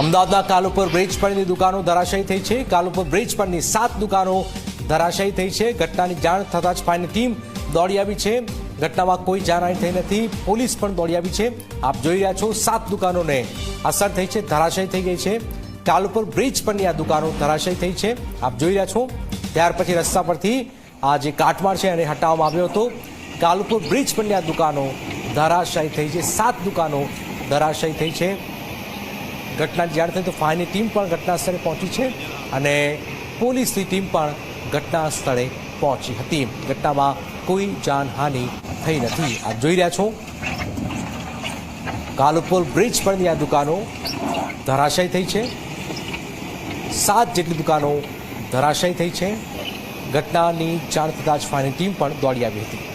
અમદાવાદના કાલુપુર બ્રિજ પરની દુકાનો ધરાશાયી થઈ છે. કાલુપુર બ્રિજ પરની 7 દુકાનો ધરાશાયી થઈ છે. ઘટનાની જાણ થતાં જ ફાયરની ટીમ દોડી આવી છે. ઘટનામાં કોઈ જાનહાનિ થઈ નથી. પોલીસ પણ દોડી આવી છે. આપ જોઈ રહ્યા છો 7 દુકાનોને અસર થઈ છે, ધરાશાયી થઈ ગઈ છે. કાલુપુર બ્રિજ પરની આ દુકાનો ધરાશાયી થઈ છે. આપ જોઈ રહ્યા છો. ત્યાર પછી રસ્તા પરથી આ જે કાટમાળ છે એને હટાવવામાં આવ્યો હતો. કાલુપુર બ્રિજ પરની આ દુકાનો ધરાશાયી થઈ છે. 7 દુકાનો ધરાશાયી થઈ છે. ઘટનાની જાણ થઈ તો ફાયરની ટીમ પણ ઘટના સ્થળે પહોંચી છે અને પોલીસની ટીમ પણ ઘટના સ્થળે પહોંચી હતી. ઘટનામાં કોઈ જાનહાનિ થઈ નથી. આપ જોઈ રહ્યા છો કાલુપુર બ્રિજ પરની આ દુકાનો ધરાશાયી થઈ છે. 7 જેટલી દુકાનો ધરાશાયી થઈ છે. ઘટનાની જાણ થતાં જ ફાયરની ટીમ પણ દોડી આવી હતી.